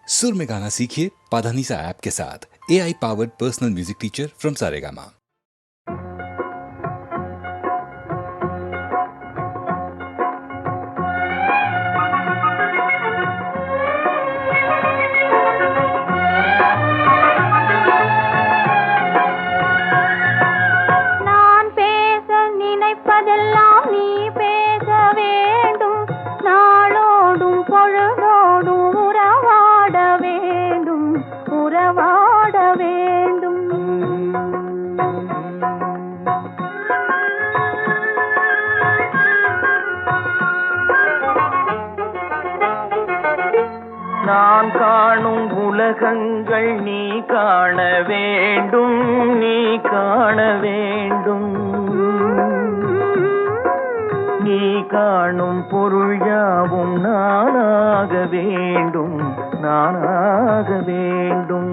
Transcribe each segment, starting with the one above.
सुर में गाना सीखिए पाधानीसा ऐप के साथ। AI powered personal music teacher from Saregama. நான் காணும் உலகங்கள் நீ காண வேண்டும், நீ காண வேண்டும். நீ காணும் பொருள் யாவும் நானாக வேண்டும், நானாக வேண்டும்.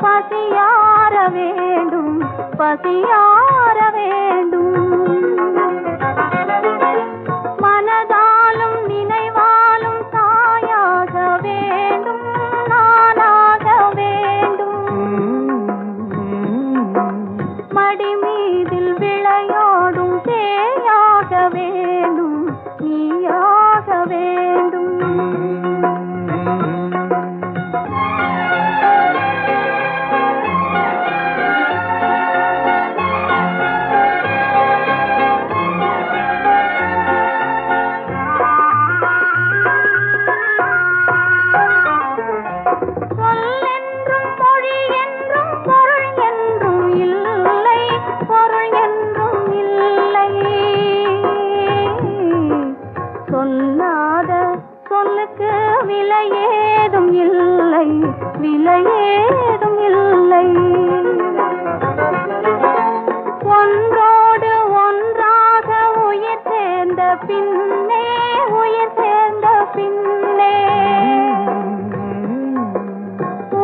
பசியார வேண்டும், பசியார வேண்டும். மனதாலும் நினைவாலும் தாயாக வேண்டும், நானாக வேண்டும். மடி மீதில் விளையாடும் தேயாக வேண்டும், நீயாக வேண்டும். விலையேதும் இல்லை, விலையேதும் இல்லை. ஒன்றோடு ஒன்றாக உயிர் சேர்ந்த பின்னே, உயிர் சேர்ந்த பின்னே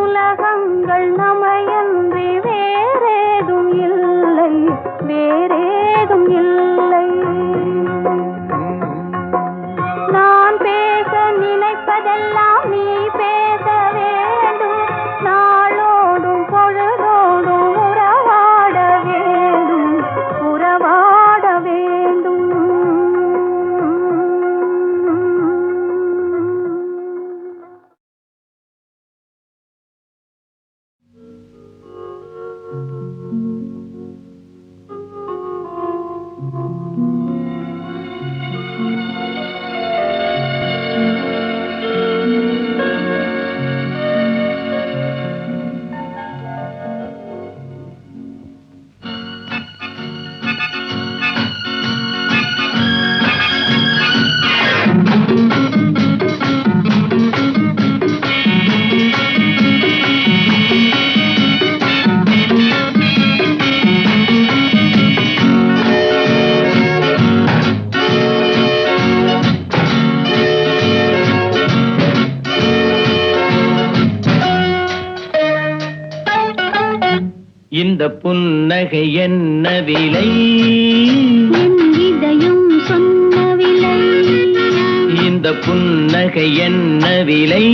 உலகங்கள் நமையன்றி வேறேதும் இல்லை, வேறேதும் இல்லை. நினைப்பதெல்லாம் நீ பேச வேண்டும், நாளோடும் பொழுதோடும் உறவாட வேண்டும், உறவாட வேண்டும். இந்த புன்னகை என்ன விலை, என் இதயம் சொன்ன விலை. இந்த புன்னகை என்ன விலை,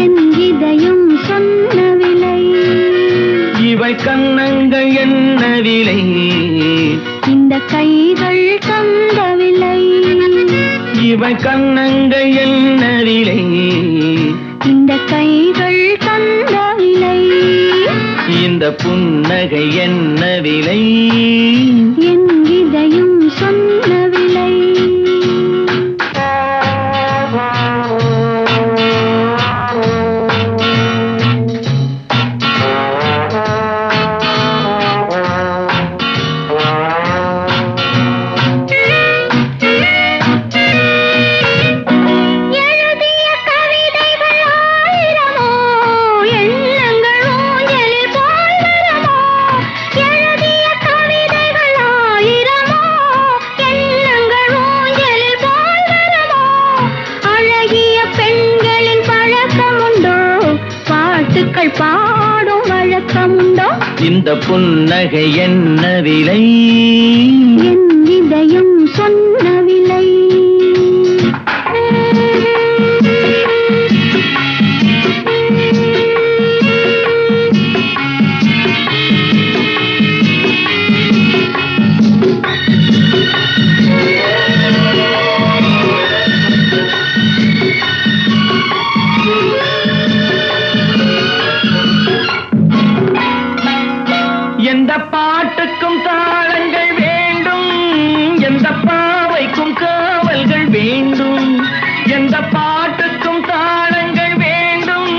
என் இதயம் சொன்ன விலை. இவள் கன்னங்கள் என்ன விலை, இந்த கைகள் தந்த விலை. இவள் கன்னங்கள் என்ன விலை, இந்த கைகள் தந்த விலை. இந்த புன்னகை என்ன விலை, என் இதயம் சொன்ன விலை. எழுதிய கவிதைகளால் புகழ் பாடும் வழக்கமுண்டோ? இந்த புன்னகை என்ன விலை? என் இதயம் சொன்ன விலை. எந்த பாட்டுக்கும் தாளங்கள் வேண்டும், எந்த பாவைக்கும் காவல்கள் வேண்டும். எந்த பாட்டுக்கும் தாளங்கள் வேண்டும்,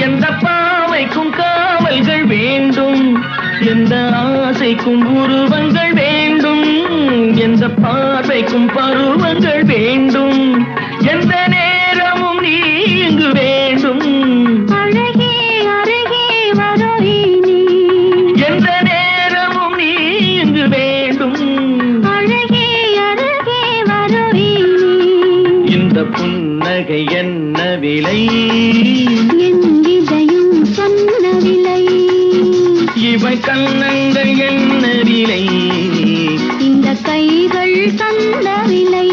எந்த பாவைக்கும் காவல்கள் வேண்டும். எந்த ஆசைக்கும் உருவங்கள் வேண்டும், எந்த பார்வைக்கும் பருவங்கள் வேண்டும். எந்த நேரமும் நீ இங்கு வேண்டும். அழகே அருகே வருவி நீ. எந்த நேரமும் நீ இங்கு வேண்டும். அழகே அருகே வருவி நீ. இந்த புன்னகை என்ன விலை? என் இதயம் சொன்ன விலை. இவை கண்ணங்கள் என்ன விலை? இந்த கைகள் தந்த விலை.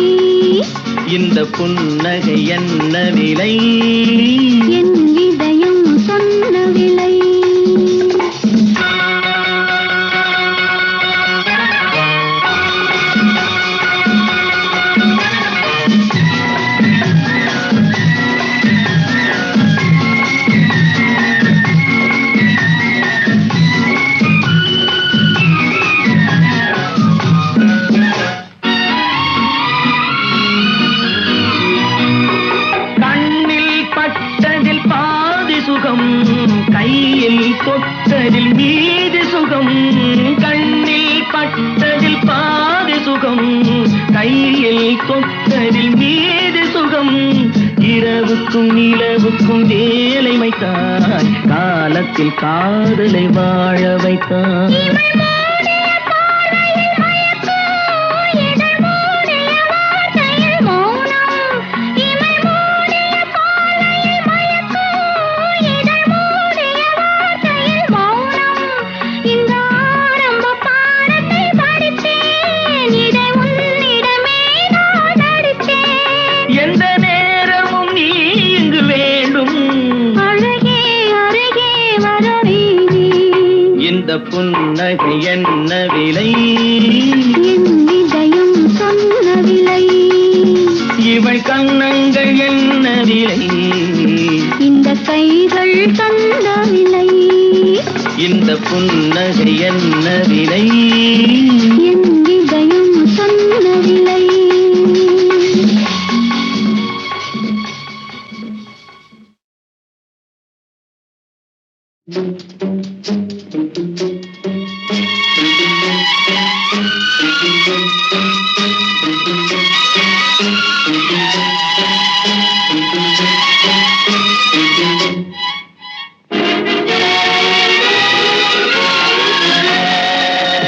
இந்த புன்னகை என்ன விலை? என் இதயம் சொன்ன விலை. கண்ணில் பட்டதில் பாதி சுகம், கையில் தொட்டதில் மீதி சுகம். கண்ணில் பட்டதில் பாதி சுகம், கையில் தொட்டதில் மீதி சுகம். இரவுக்கும் நிலவுக்கும் வேலை வைத்தாய், காலத்தில் காதலை வாழ வைத்தாய். எந்த நேரமும் நீ இங்கு வேண்டும். அழகே அருகே வருவி நீ. இந்த புன்னகை என்ன விலை? என் இதயம் சொன்ன விலை. இவள் கண்ணங்கள் என்ன விலை? இந்த கைகள் தந்த விலை. இந்த புன்னகை என்ன விலை? என் இதயம் சொன்ன விலை.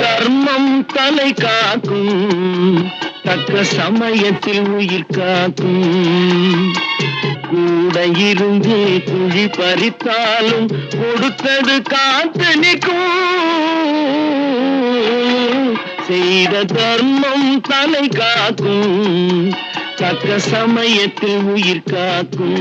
தர்மம் தலை காக்கும், தக்க சமயத்தில் உயிர் காக்கும். கூட இருந்து குழி பறித்தாலும் கொடுத்தது காத்து நிற்கும். செய்த தர்மம் தலை காக்கும், தக்க சமயத்தில் உயிர் காக்கும்.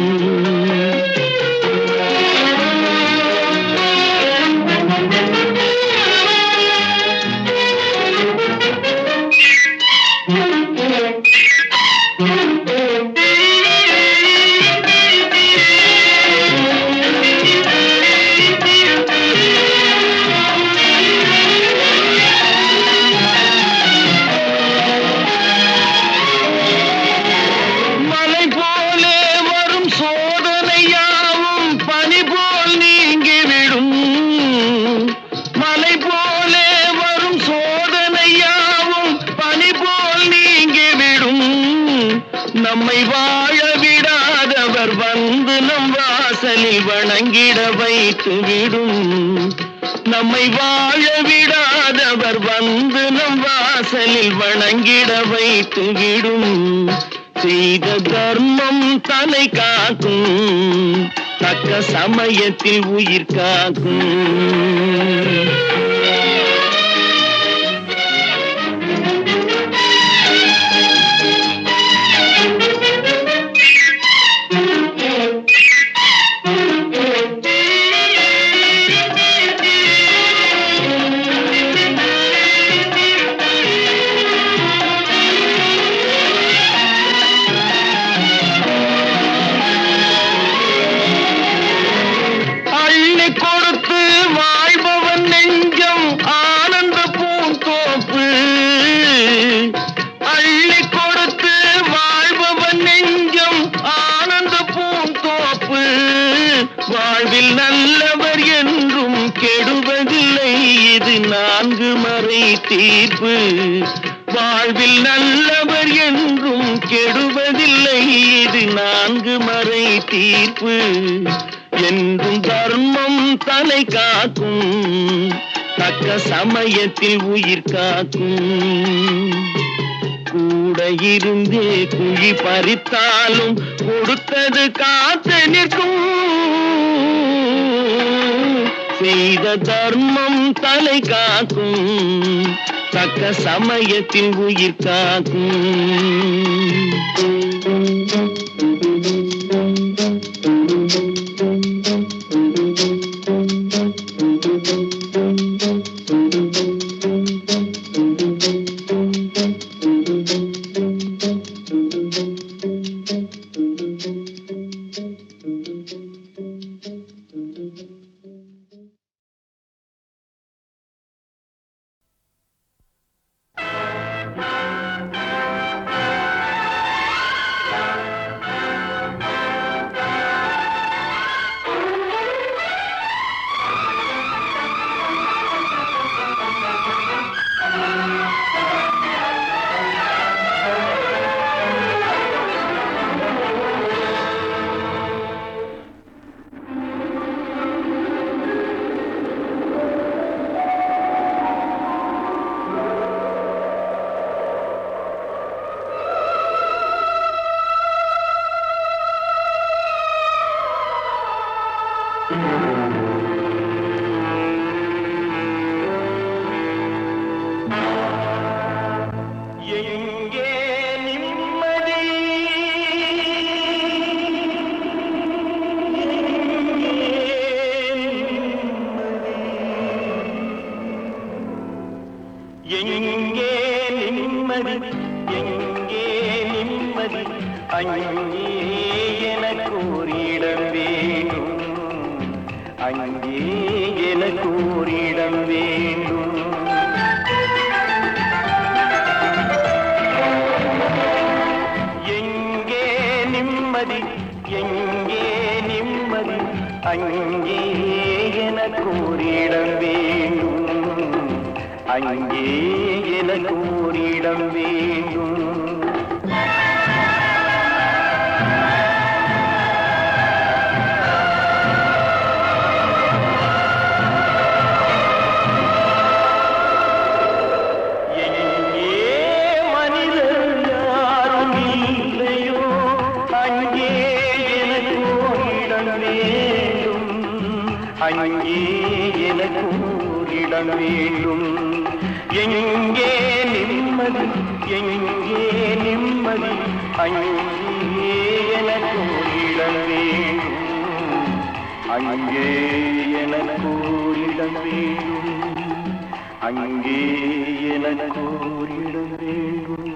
மலை போலே வரும் சோதனையாவும் பனி போல் நீங்கிவிடும். மலை போலே வரும் சோதனையாவும் பனி போல் நீங்கிவிடும். நம்மை வாழ விடாதவர் வந்து நம் வாசலில் வணங்கிட வைத்து விடும். நம்மை வாழ விடாதவர் வந்து நம் வாசலில் வணங்கிட வைத்து விடும். செய்த தர்மம் தலை காக்கும், தக்க சமயத்தில் உயிர் காக்கும். வாழ்வில் நல்லவர் என்றும் கெடுவதில்லை, இது 4 மறை தீர்ப்பு. வாழ்வில் நல்லவர் என்றும் கெடுவதில்லை, இது 4 மறை தீர்ப்பு. என்றும் தர்மம் தலை காக்கும், தக்க சமயத்தில் உயிர் காக்கும். கூட இருந்தே குழி பறித்தாலும் கொடுத்தது காத்து நிற்கும். செய்த தர்மம் தலை காக்கும், தக்க சமயத்தில் உயிர் காக்கும். அங்கே எனக்கு ஓரிடம் வேண்டும், அங்கே எனக்கு ஓரிடம் வேண்டும். எங்கே நிம்மதி, எங்கே நிம்மதி, அங்கே எனக்கு ஓரிடம் வேண்டும், அங்கே எனக்கு ஓரிடம் வேண்டும். அங்கே எனக்கு ஓரிடம் வேண்டும். எங்கே நிம்மதி, எங்கே நிம்மதி, அங்கே எனக்கு ஓரிடம் வேண்டும், அங்கே எனக்கு ஓரிடம் வேண்டும், அங்கே எனக்கு ஓரிடம் வேண்டும்.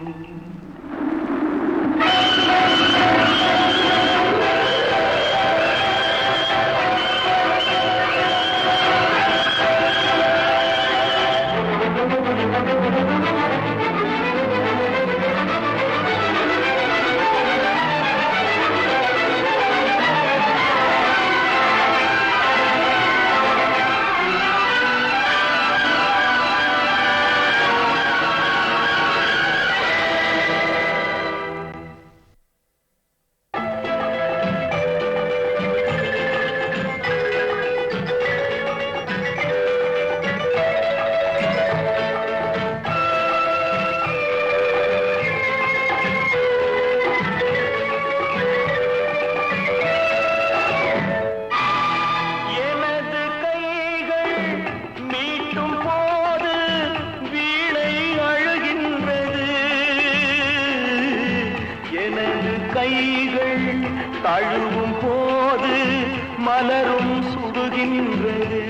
மலரும் சுடுகின்றது.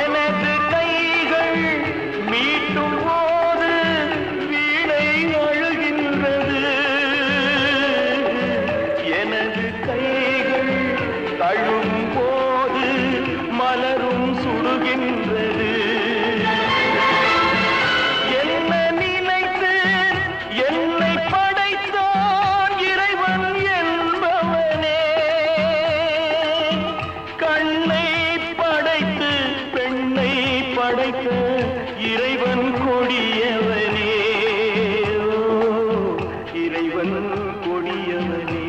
எனது கைகள் மீட்டும் போது வீணை அழுகின்றது. எனது கைகள் தழும் போது மலரும் சுடுகின்றது. என்ன நினைத்து என்னை படைத்தான் இறைவன் என்பவனே. கண்ணை படைத்து பெண்ணை படைத்த இறைவன் கொடியவனே. ஓ, இறைவன் கொடியவனே.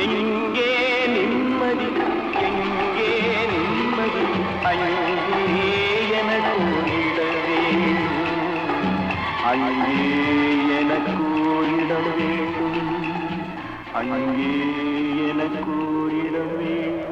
எங்கே நிம்மதி, எங்கே நிம்மதி, அங்கே எனக்கு ஓரிட வேண்டும், அங்கே எனக்கு ஓரிட வேண்டும், அங்கே எனக்கு ஓரிட வேண்டும்.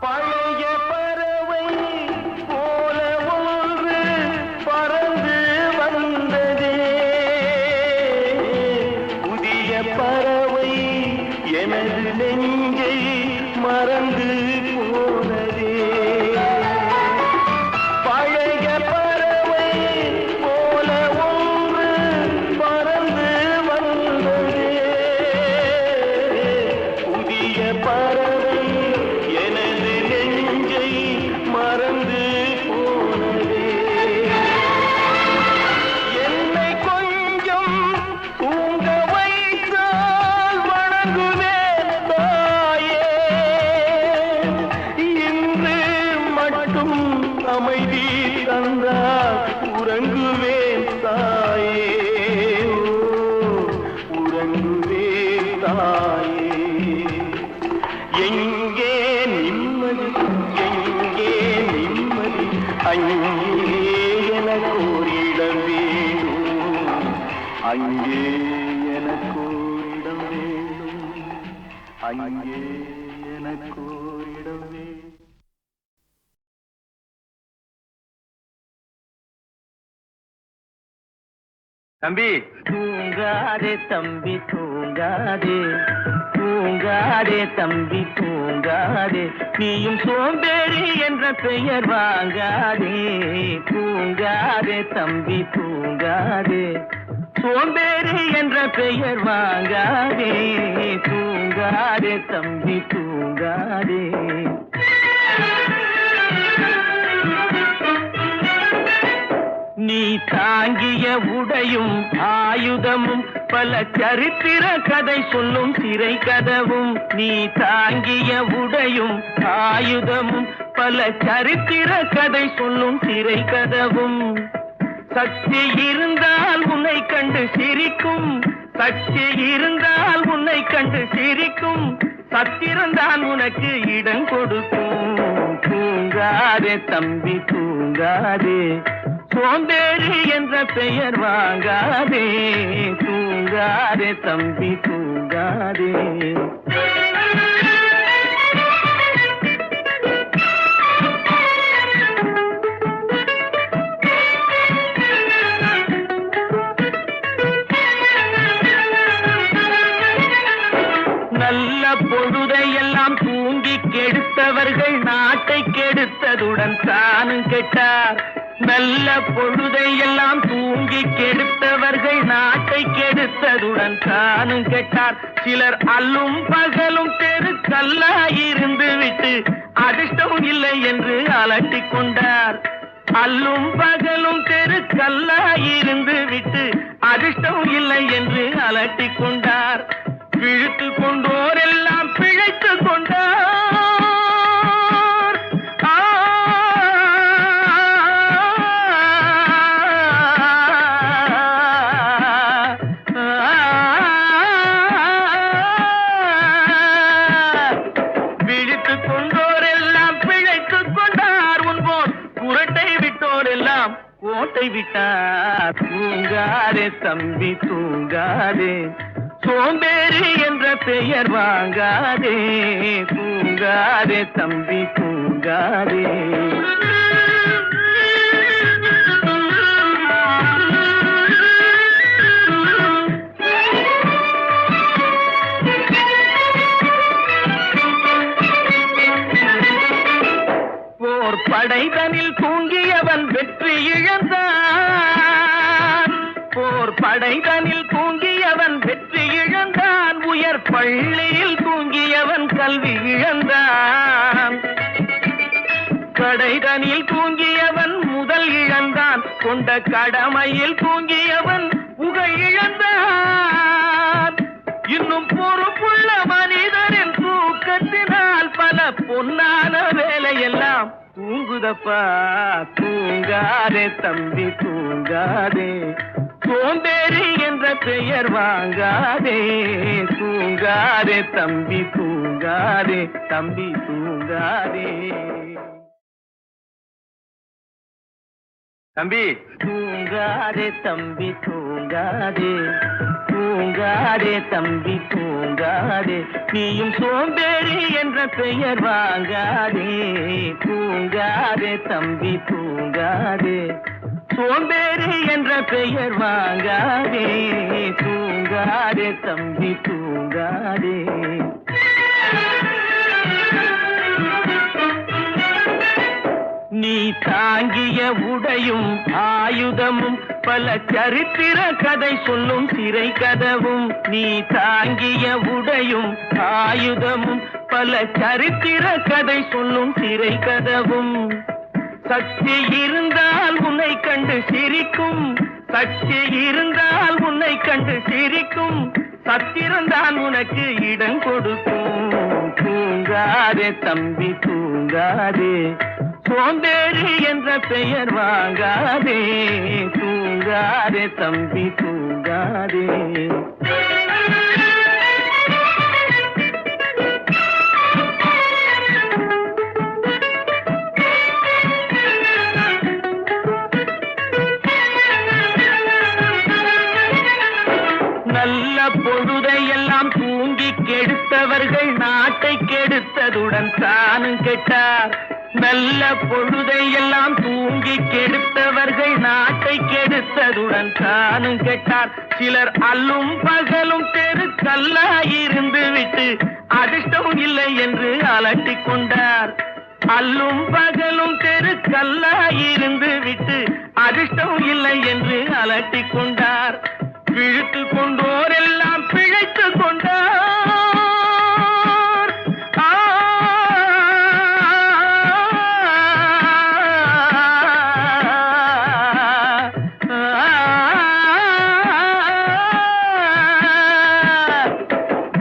பழைய பறவை போல ஒன்று பறந்து வந்ததே. புதிய பறவை எனது நெஞ்சை மறந்து போனதே. பழைய பறவை போல ஒன்று பறந்து வந்ததே. புதிய பறவை எனது நெஞ்சை மறந்து போனதே. என்னை கொஞ்சம் தூங்க வைத்தால் வணங்குவேன் தாயே. இன்று மட்டும் அமைதி தந்தால் உறங்குவேன் தாயே. ஓ, உறங்குவேன் தாயே. எங்கே நிம்மதி, எங்கே நிம்மதி, அங்கே எனக்கு ஓரிடம் வேண்டும், அங்கே எனக்கு ஓரிடம் வேண்டும், அங்கே எனக்கு ஓரிடம் வேண்டும். தம்பி, தூங்காதே தம்பி தூங்காதே, தூங்காதே தம்பி தூங்காதே, நீயும் சோம்பேறி என்ற பெயர் வாங்காதே. தூங்காதே தம்பி தூங்காதே, சோம்பேறி என்ற பெயர் வாங்காதே. தூங்காதே தம்பி தூங்காதே. நீ தாங்கிய உடையும் ஆயுதமும் பல சரித்திர கதை சொல்லும் சிறை கதவும். நீ தாங்கிய உடையும் ஆயுதமும் பல சரித்திர கதை சொல்லும் சிறை கதவும். சக்தி இருந்தால் உன்னை கண்டு சிரிக்கும், சக்தி இருந்தால் உன்னை கண்டு சிரிக்கும், சத்திரந்தான் உனக்கு இடம் கொடுக்கும். தூங்காதே தம்பி தூங்காதே, சோம்பேறி என்ற பெயர் வாங்காதே. தூங்காதே தம்பி தூங்காதே. நல்ல பொழுதையெல்லாம் தூங்கி கெடுத்தவர்கள் நாட்டை கெடுத்ததுடன் தானும் கெட்டார். நல்ல பொழுதையெல்லாம் தூங்கி கெடுத்தவர்கள் நாட்டை கெடுத்ததுடன் தானும் கெட்டார். சிலர் அல்லும் பகலும் தெருக்கல்லாயிருந்து விட்டு அதிர்ஷ்டம் இல்லை என்று அலட்டிக் கொண்டார். அல்லும் பகலும் தெருக்கல்லாயிருந்து விட்டு அதிர்ஷ்டம் இல்லை என்று அலட்டிக் கொண்டார். பிழைத்து கொண்டோர் எல்லாம் பிழைத்து கொண்டார். விட்டோரெல்லாம் கோட்டை விட்டார். தூங்காதே தம்பி தூங்காதே, சோம்பேறி என்ற பெயர் வாங்காதே. தூங்காதே தம்பி தூங்காதே. படைதனில் தூங்கியவன் வெற்றி இழந்தான். போர் படைதனில் தூங்கியவன் வெற்றி இழந்தான். உயர் பள்ளியில் தூங்கியவன் கல்வி இழந்தான். கடைதனில் தூங்கியவன் முதல் இழந்தான். கொண்ட கடமையில் தூங்கியவன் புகழ் இழந்தான். இன்னும் பொறுப்புள்ள மனிதரின் தூக்கத்தினால் பல பொன்னான வேலையெல்லாம் தூங்குதப்பா. தூங்காதே தம்பி தூங்காதே, சோம்பேறி என்ற பெயர் வாங்காதே. தூங்காதே தம்பி தூங்காதே, தம்பி தூங்காதே. தம்பி தூங்காதே தம்பி தூங்காதே, தூங்காதே தம்பி தூங்காதே. நீயும் சோம்பேறி என்ற பெயர் வாங்காதே. தூங்காதே தம்பி தூங்காதே, சோம்பேறி என்ற பெயர் வாங்காதே. தூங்காதே தம்பி தூங்காதே. நீ தாங்கிய உடையும் ஆயுதமும் பல சரித்திர கதை சொல்லும் சிறை கதவும். நீ தாங்கிய உடையும் ஆயுதமும் பல சரித்திர கதை சொல்லும் சிறை கதவும். சக்தி இருந்தால் உன்னை கண்டு சிரிக்கும், சக்தி இருந்தால் உன்னை கண்டு சிரிக்கும். சத்திரந்தான் உனக்கு இடம் கொடுக்கும். தூங்காதே தம்பி தூங்காதே, சோம்பேறி என்ற பெயர் வாங்காதே. தூங்காதே தம்பி தூங்காதே. நல்ல பொழுதையெல்லாம் தூங்கி கெடுத்தவர்கள் நாட்டை கெடுத்ததுடன் தானும் கெட்டார். நல்ல பொழுதையெல்லாம் தூங்கி கெடுத்தவர்கள் நாட்டை கெடுத்ததுடன் தானும் கெட்டார். சிலர் அல்லும் பகலும் தெருக்கல்லாயிருந்து விட்டு அதிர்ஷ்டம் இல்லை என்று அலட்டிக் கொண்டார். அல்லும் பகலும் தெருக்கல்லாயிருந்து விட்டு அதிர்ஷ்டம் இல்லை என்று அலட்டிக் கொண்டார். விழுத்து கொண்டோரெல்லாம் பிழைத்து கொண்டார்.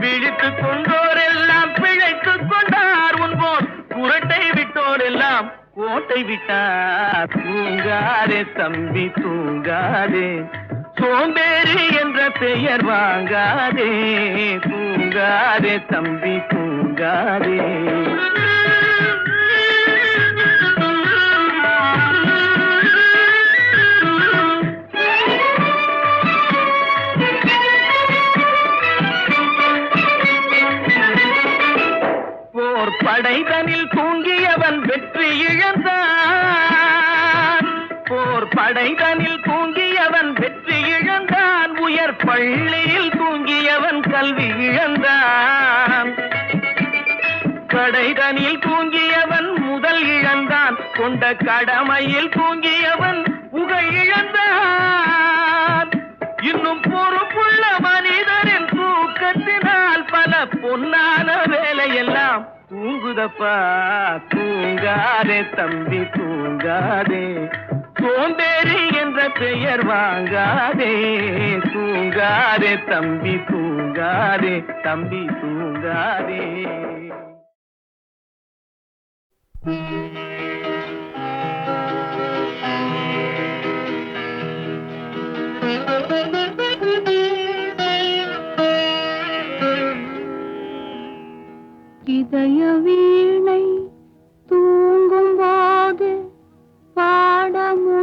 விழித்து கொண்டோரெல்லாம் பிழைத்து கொண்டார். உன்போர் குரட்டை விட்டோரெல்லாம் கோட்டை விட்டார். தூங்காதே தம்பி தூங்காதே, சோம்பேறி என்ற பெயர் வாங்காதே. தூங்காதே தம்பி தூங்காதே. போர் படைதனில் தூங்கியவன் வெற்றி இழந்தான். போர் படைதனில் தூங்கியவன் வெற்றி இழந்தான். உயர் பள்ளியில் தூங்கியவன் கல்வி இழந்தான். கடைதனில் தூங்கியவன் முதல் இழந்தான். கொண்ட கடமையில் தூங்கியவன் புகழ் இழந்தான். இன்னும் பொறுப்புள்ள மனிதரின் தூக்கத்தினால் பல பொன்னான வேலையெல்லாம் தூங்குதப்பா. தூங்காதே தம்பி தூங்காதே, சோம்பேறி என்ற பெயர் வாங்காதே. தூங்காதே தம்பி தூங்காதே, தம்பி தூங்காதே. இதய வீணை தூங்கும் போது பாடமோ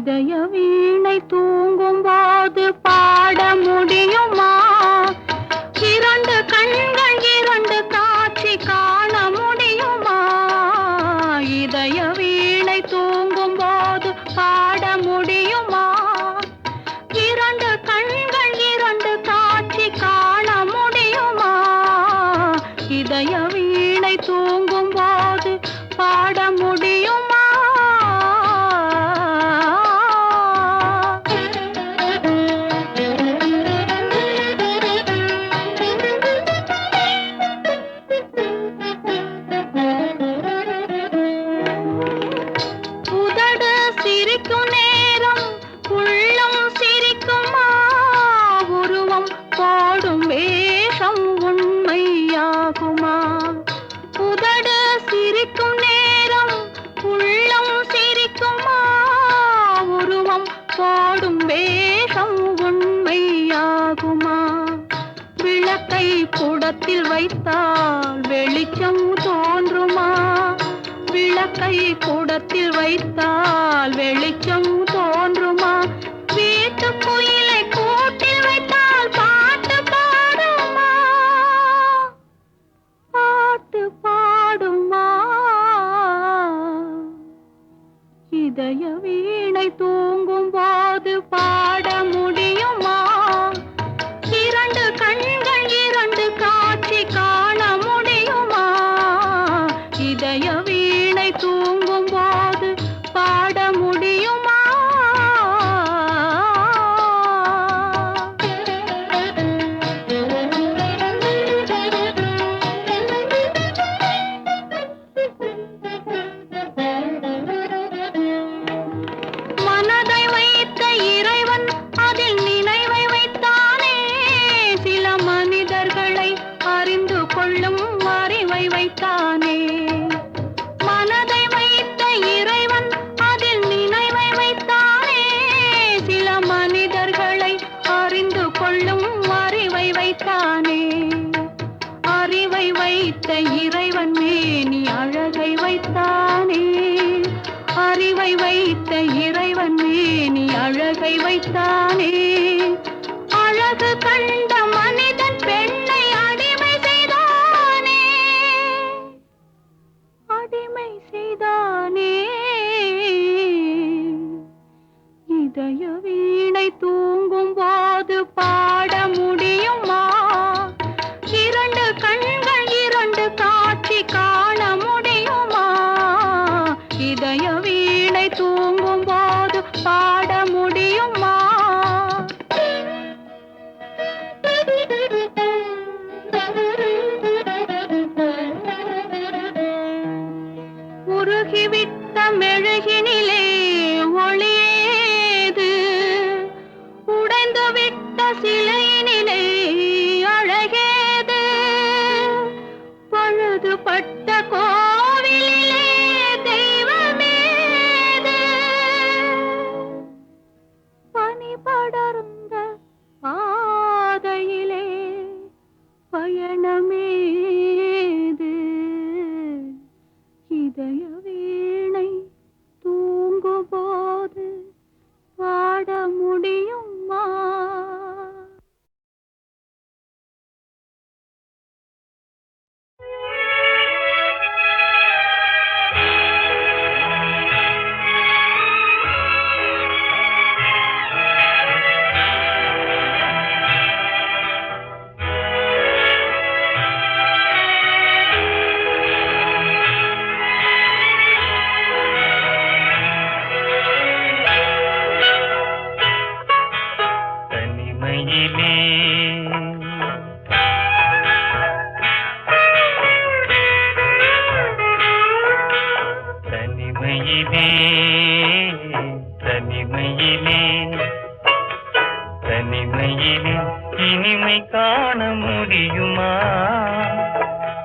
இதய வீணை தூங்கும் போது பாட முடியுமா? இரண்டு கண்கள் இரண்டு காட்சி காண முடியுமா? இதய வீணை தூங்கும் போது பாட முடியுமா? இரண்டு கண்கள் இரண்டு காட்சி காண முடியுமா? இதய வீணை தூங்கும் போது பாட முடியுமா? உதடு சிரிக்கும் நேரம் உள்ளம் சிரிக்குமா? உருவம் போடும் வேஷம் உண்மையாகுமா? உதடு சிரிக்கும் நேரம் உள்ளம் சிரிக்குமா? உருவம் போடும் வேஷம் உண்மையாகுமா? விளக்கை குடத்தில் வைத்தால் வெளிச்சம் தோன்றுமா? விளக்கை குடத்தில் வைத்தால் வெளிச்சம் தோன்றுமா? வீட்டு குயிலை கூட்டில் வைத்தால் பாட்டு பாடுமா? பாட்டு பாடுமா? இதய வீணை தூங்கும் போது பாட முடியுமா? இரண்டு கண்கள் இரண்டு காட்சி காண முடியுமா? இதய வீணை தூங்கும் போது பாட முடியுமா? மனதை வைத்த இறைவன் அதில் நினைவை வைத்தானே. சில மனிதர்களை அறிந்து கொள்ளும் அறிவை வைத்தானே. மனதை வைத்த இறைவன் அதில் நினைவை வைத்தானே. சில மனிதர்களை அறிந்து கொள்ளும் அறிவை வைத்தானே. அறிவை வைத்த இறைவன் மேனி அழகை வைத்தானே. அறிவை வைத்த இறைவன் மேனி அழகை வைத்தானே. அழகு கண்ட மனிதன் பெண்ணை அடிமை செய்தானே. அடிமை செய்தானே. இதய வீணை தூங்கும் போது பாட முடியுமா? இரண்டு கண்கள் இரண்டு காட்சி காண முடியுமா? இதய வீணை தூங்கும் போது பாட முடியுமா? உருகிவிட்ட மெழுகினிலே ஒளியேது? உடைந்துவிட்ட சிலையினிலே அழகேது? பழுதுபட்ட கோவிலிலே தெய்வமேது? பனி படர்ந்த பாதையிலே பயணமேது? இதய வீணை தூங்கும் போது பாட முடியுமா? இனிமை காண முடியுமா?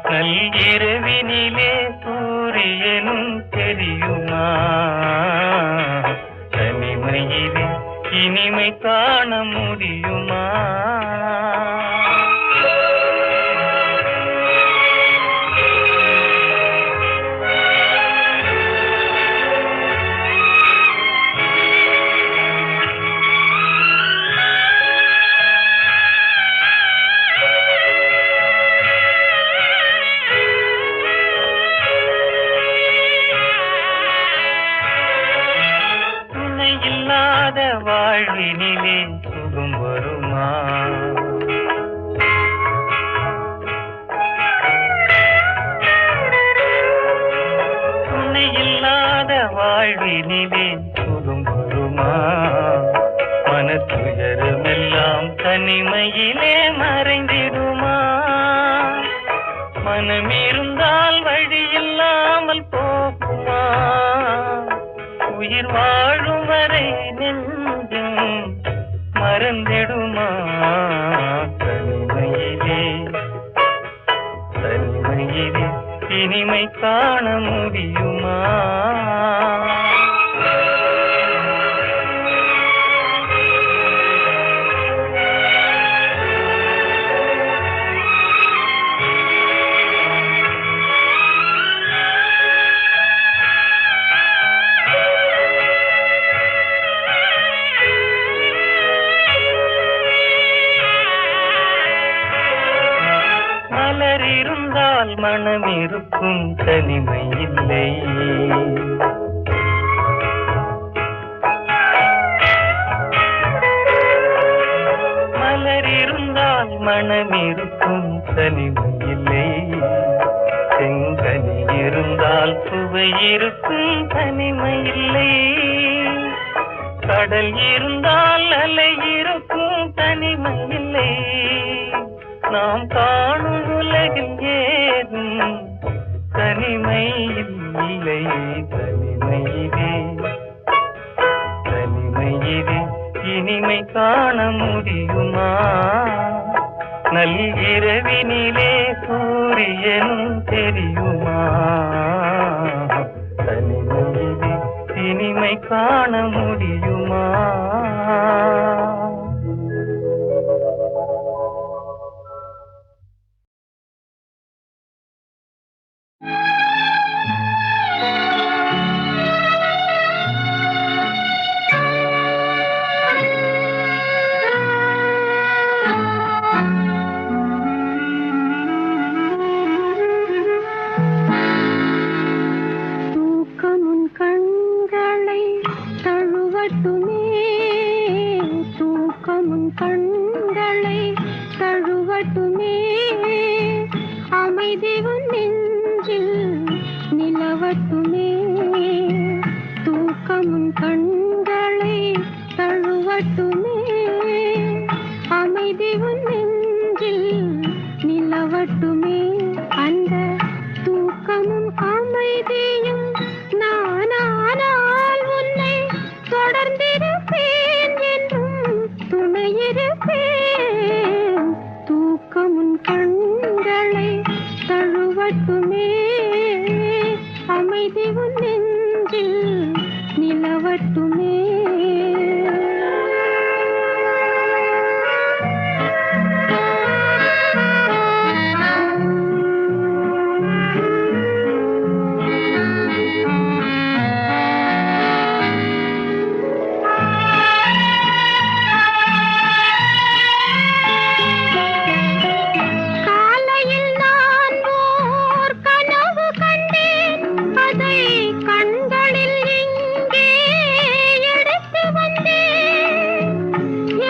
நள்ளிரவினிலே சூரியனும் தெரியுமா? தனிமையிலே இனிமை காண முடியுமா? வாழ்வினிலே சுகம் வருமா? துணை இல்லாத வாழ்வினிலே சுகம் வருமா? மனத்துயரமெல்லாம் தனிமையிலே மறைந்திடுமா? மனம் இருந்தால் வழி இல்லாமல் போகுமா? உயிர் வாழும் வரை நெஞ்சம் மறந்திடுமா? தனிமையிலே தனிமையிலே இனிமை காண முடியுமா? மலர் இருந்தால் மனம் இருக்கும், தனிமை இல்லை. மலர் இருந்தால் மனம் இருக்கும், தனிமை இல்லை. செங்கனி இருந்தால் சுவை இருக்கும், தனிமை இல்லை. கடல் இருந்தால் அலை இருக்கும், தனிமை இல்லை. நாம் காணும் உலகில் ஏதும் தனிமை இல்லை. தனிமையிலே தனிமையிலே இனிமை காண முடியுமா? நள்ளிரவினிலே சூரியனும் தெரியுமா? தனிமையிலே இனிமை காண முடியுமா? தூக்கமுன் கண்களை தழுவட்டுமே, தூக்கமுன் கண்களை தழுவட்டுமே. அமைதி உன் நெஞ்சில் நிலவட்டுமே. தூக்கமுன் கண்களை தழுவட்டுமே. அமைதி உன் நெஞ்சில் நிலவட்டுமே. அந்த தூக்கமும் அமைதியும் நானானால் உன்னை தொடர்ந்திருப்பேன் என்றும் துணையிருப்பேன். தூக்கமுன் கண்களை தழுவட்டுமே. அமைதி உன் நெஞ்சில் நிலவட்டுமே. காலையில் நான் ஓர் கனவு கண்டேன், அதை கண்களில் இங்கே எடுத்து வந்தேன்.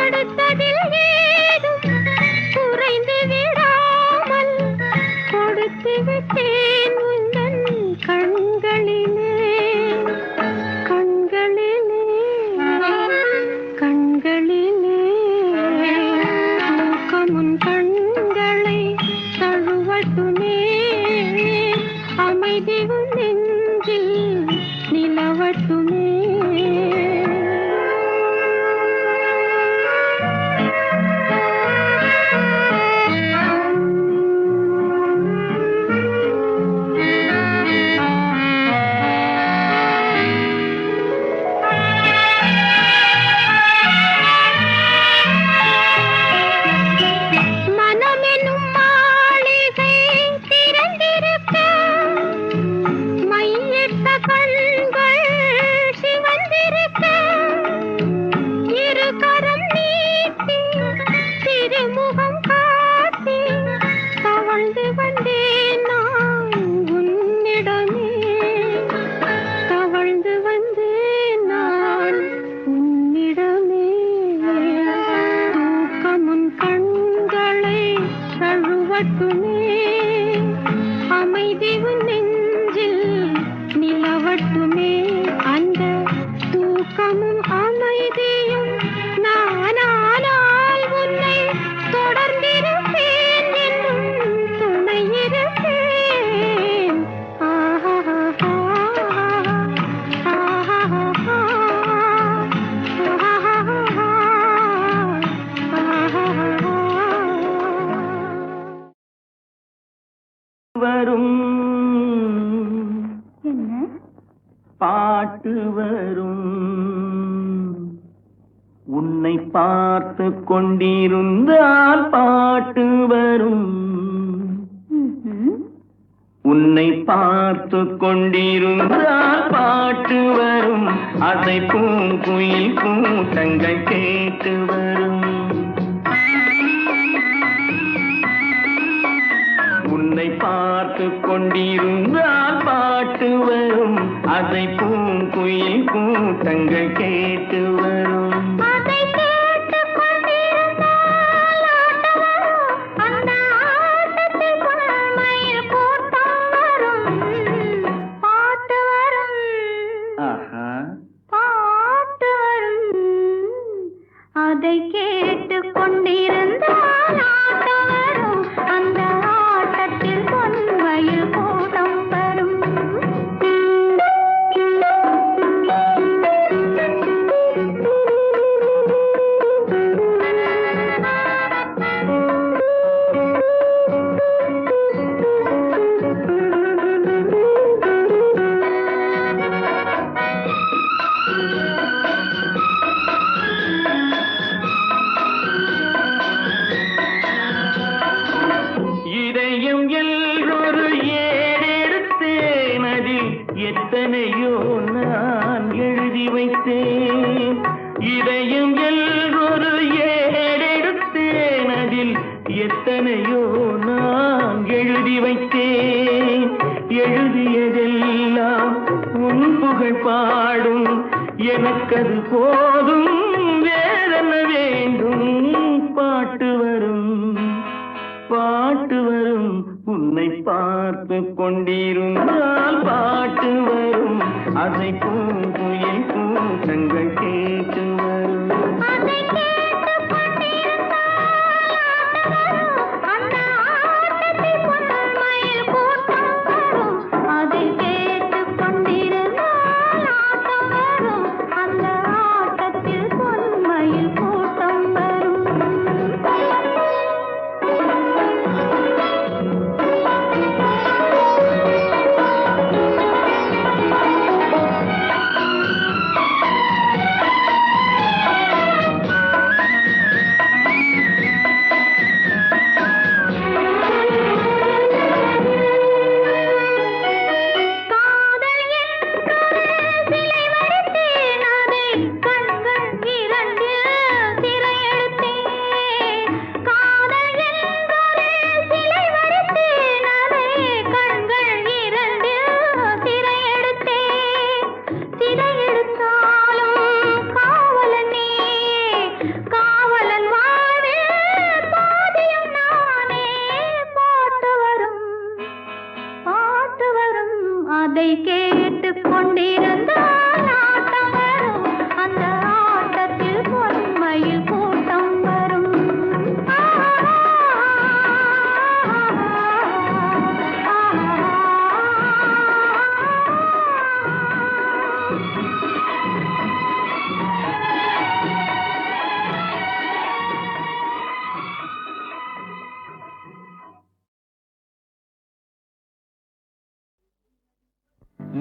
எடுத்ததில் ஏதும் குறைந்து விடாமல் கொடுத்து விட்டேன் உந்தன் கண்களிலே. கண்களிலே கண்களிலே தூக்கமுன் கண்களை தழுவட்டுமே. அமைதி உன் நெஞ்சில் நிலவட்டுமே. மனமெனும் மாளிகை திறந்திருக்க, மையிட்ட கண்கள் சிவந்திருக்க, இரு கரம் நீட்டி திருமுகம் காட்டி தவழ்ந்து வந்தேன் நான் உன்னிடமே. தவழ்ந்து வந்தேன் நான் உன்னிடமே. பாட்டு வரும். உன்னை பார்த்து கொண்டிருந்தால் பாட்டு வரும். உன்னை பார்த்து கொண்டிருந்தால் பாட்டு வரும். அதை பூங்குயில் கூட்டங்கள் கேட்டு வரும். உன்னை பார்த்து கொண்டிருந்தால் பாட்டு வரும். அதை பூங்குயில் கூட்டங்கள் கேட்டு வரும். அதை கேட்டு கொண்டிருந்தால் ஆட்டம் வரும். அந்த ஆட்டத்தில் பொன்மயில் கூட்டம் வரும். எத்தனையோ நான் எழுதி வைத்தேன். இதயம் எல்லொரு ஏடெடுத்தேன். அதில் எத்தனையோ நான் எழுதி வைத்தேன். எழுதியதெல்லாம் உன் புகழ் பாடும். எனக்கது போதும், வேறென்ன வேண்டும்? பாட்டு வரும், பாட்டு வரும். உன்னை பார்த்து கொண்டிருந்தால் பாட்டு வரும். அதை பூங்குயில் கூட்டங்கள் கேட்டு வரும். அதை கேட்டு கொண்டிருந்தால் ஆட்டம் வரும். அந்த ஆட்டத்தில் பொன்மயில் கூட்டம் வரும். அதை கேட்டு கொண்டிருந்தால் ஆட்டம் வரும். அந்த ஆட்டத்தில் பொன்மயில் கூட்டம் வரும்.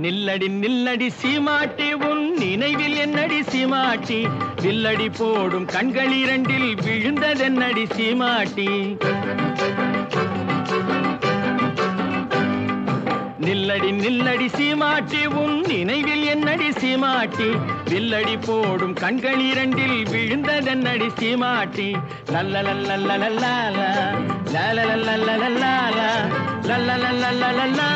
நில்லடி நில்லடி சீமாட்டி, உன் நினைவில் என்னடி சீமாட்டி? வில்லடி போடும் கண்கள் இரண்டில் விழுந்ததென்னடி சீமாட்டி? நில்லடி நில்லடி சீமாட்டி, உன் நினைவில் என்னடி சீமாட்டி? வில்லடி போடும் கண்கள் இரண்டில் விழுந்ததென்னடி சீமாட்டி? லல்லலல்லல்லலல்லா லல்லலல்லல்லல்லா லல்லலல்லல்லல்லா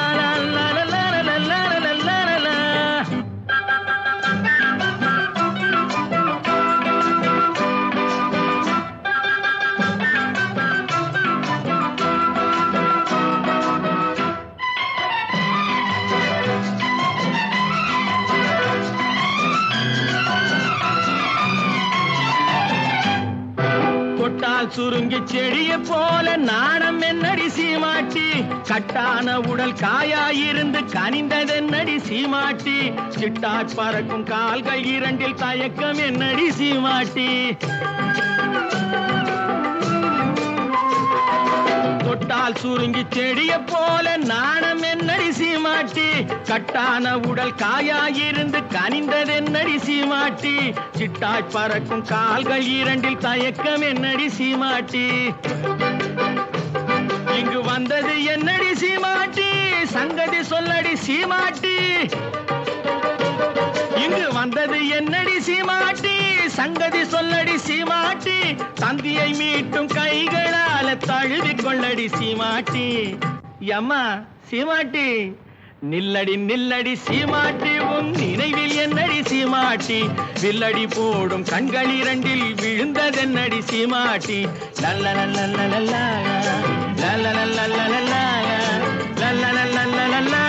கொட்டால் சுருங்கி செடிய போல நாணம் என்னடி சீமாட்டி? கட்டான உடல் காயாயிருந்து கனிந்ததென்னடி சீமாட்டி? சிட்டாட் பறக்கும் கால்கள் இரண்டில் தயக்கம் என்னடி சீமாட்டி? தொட்டா கால் சுருங்கி செடிய போல நாணம் என்னடி சீமாட்டி கட்டான உடல் காயாயிருந்து கனிந்தது என்னடி சீமாட்டி சிட்டாய் பறக்கும் கால்கள் இரண்டில் தயக்கம் என்னடி சீமாட்டி இங்கு வந்தது என்னடி சீமாட்டி சங்கதி சொல்லடி சீமாட்டி இங்கு வந்தது என்னடி சீமாட்டி சங்கதி சொல்லடி சீமாட்டி தந்தியை மீட்டும் கைகளால தழுவி கொள்ளடி சீமாட்டி அம்மா சீமாட்டி நில்லடி நில்லடி சீமாட்டி உன் நினைவில் என்னடி சீமாட்டி வில்லடி போடும் கண்கள் இரண்டில் விழுந்ததென்னடி சீமாட்டி லல்லலல்லல்லல்லா லல்லலல்லல்லல்லா லல்லலல்லல்லல்லா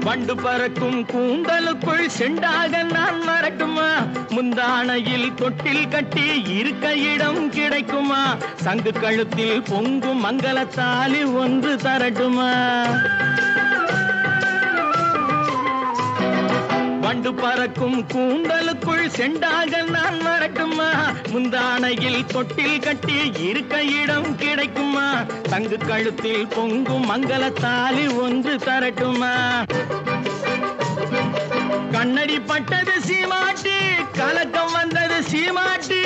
வண்டு பறக்கும் கூந்தலுக்குள் செண்டாக நான் வரட்டுமா முந்தானையில் தொட்டில் கட்டி இருக்க இடம் கிடைக்குமா சங்கு கழுத்தில் பொங்கும் மங்களத்தாலி ஒன்று தரட்டுமா வண்டு பறக்கும் கூந்தலுக்குள் செண்டாக நான் வரட்டுமா முந்தானையில் தொட்டில் கட்டி இருக்க இடம் கிடைக்குமா தங்கு கழுத்தில் பொங்கும் மங்களத்தாலி ஒன்று தரட்டுமா கண்ணடி பட்டது சீமாட்டி கலக்கம் வந்தது சீமாட்டி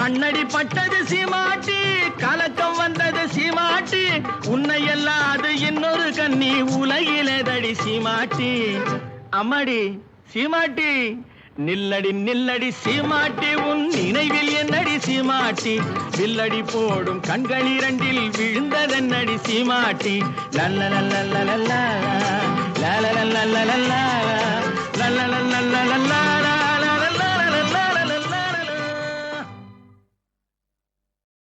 கண்ணடி பட்டது சீமாட்டி கலக்கம் வந்தது சீமாட்டி உன்னை அல்லாது இன்னொரு கண்ணி உலகிலேதடி சீமாட்டி அம்மாடி சீமாட்டி நில்லடி நில்லடி சீமாட்டி உன் நினைவில் என்னடி சீமாட்டி வில்லடி போடும் கண்கள் இரண்டில் விழுந்ததென்னடி சீமாட்டி லல்லலல்லல்லல்லா லல்லலல்லல்லல்லா லல்லலல்லல்லல்லா